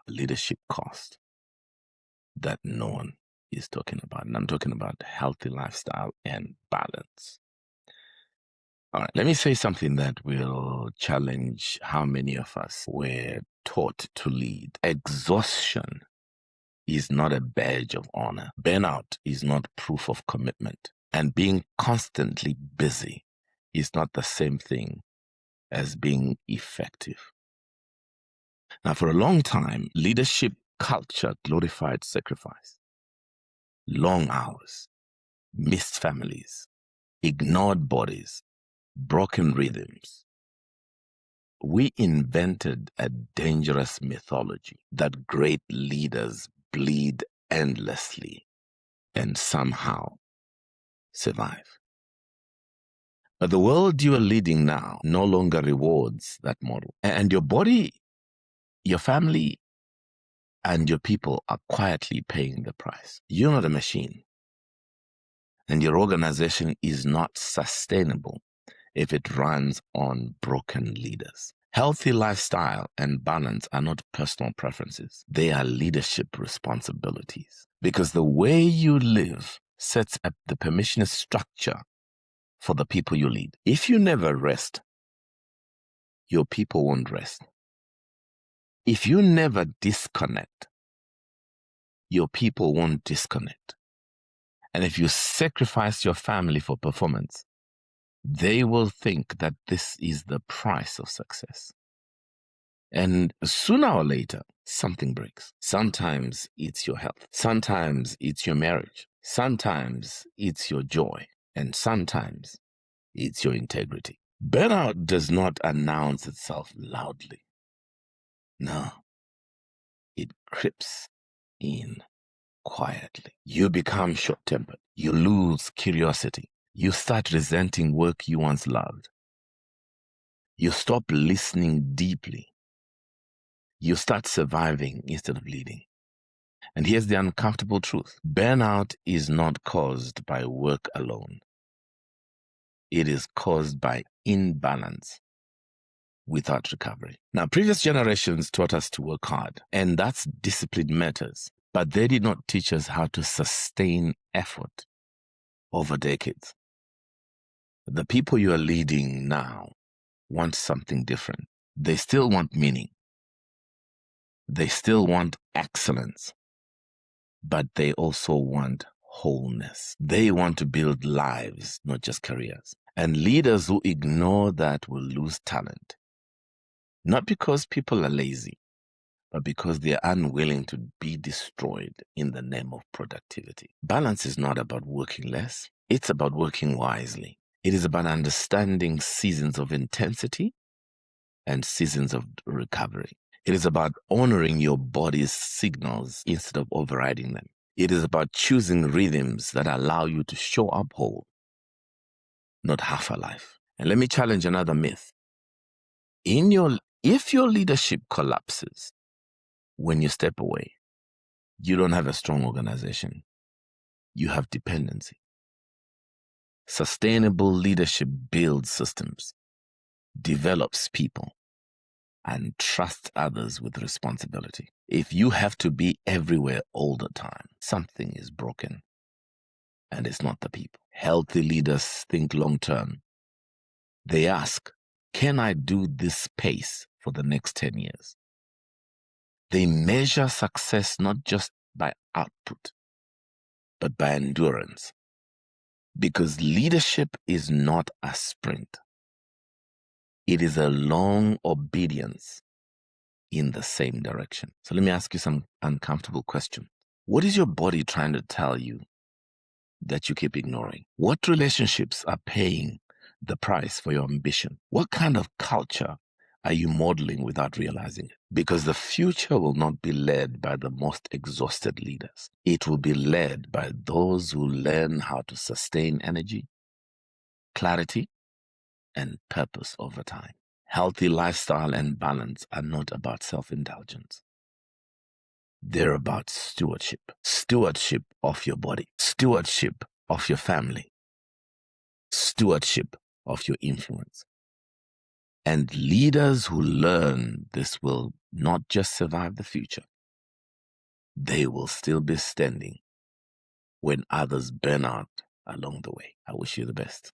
leadership cost that no one is talking about. And I'm talking about healthy lifestyle and balance. All right, let me say something that will challenge how many of us were taught to lead. Exhaustion is not a badge of honor. Burnout is not proof of commitment. And being constantly busy is not the same thing as being effective. Now, for a long time, leadership culture glorified sacrifice, long hours, missed families, ignored bodies, broken rhythms. We invented a dangerous mythology that great leaders bleed endlessly and somehow survive. But the world you are leading now no longer rewards that model. And your body, your family, and your people are quietly paying the price. You're not a machine. And your organization is not sustainable if it runs on broken leaders. Healthy lifestyle and balance are not personal preferences. They are leadership responsibilities. Because the way you live sets up the permissionless structure for the people you lead. If you never rest, your people won't rest. If you never disconnect, your people won't disconnect. And if you sacrifice your family for performance, they will think that this is the price of success. And sooner or later, something breaks. Sometimes it's your health. Sometimes it's your marriage. Sometimes it's your joy. And sometimes it's your integrity. Burnout does not announce itself loudly. No, it creeps in quietly. You become short-tempered. You lose curiosity. You start resenting work you once loved. You stop listening deeply. You start surviving instead of leading. And here's the uncomfortable truth. Burnout is not caused by work alone. It is caused by imbalance without recovery. Now, previous generations taught us to work hard, and that's discipline matters. But they did not teach us how to sustain effort over decades. The people you are leading now want something different. They still want meaning. They still want excellence. But they also want wholeness. They want to build lives, not just careers. And leaders who ignore that will lose talent. Not because people are lazy, but because they are unwilling to be destroyed in the name of productivity. Balance is not about working less. It's about working wisely. It is about understanding seasons of intensity and seasons of recovery. It is about honoring your body's signals instead of overriding them. It is about choosing rhythms that allow you to show up whole, not half alive. And let me challenge another myth. If your leadership collapses when you step away, you don't have a strong organization. You have dependency. Sustainable leadership builds systems, develops people, and trusts others with responsibility. If you have to be everywhere all the time, something is broken. And it's not the people. Healthy leaders think long term. They ask, can I do this pace for the next 10 years? They measure success not just by output, but by endurance. Because leadership is not a sprint. It is a long obedience in the same direction. So let me ask you some uncomfortable questions. What is your body trying to tell you that you keep ignoring? What relationships are paying the price for your ambition? What kind of culture are you modeling without realizing it? Because the future will not be led by the most exhausted leaders. It will be led by those who learn how to sustain energy, clarity, and purpose over time. Healthy lifestyle and balance are not about self-indulgence. They're about stewardship. Stewardship of your body. Stewardship of your family. Stewardship of your influence. And leaders who learn this will not just survive the future, they will still be standing when others burn out along the way. I wish you the best.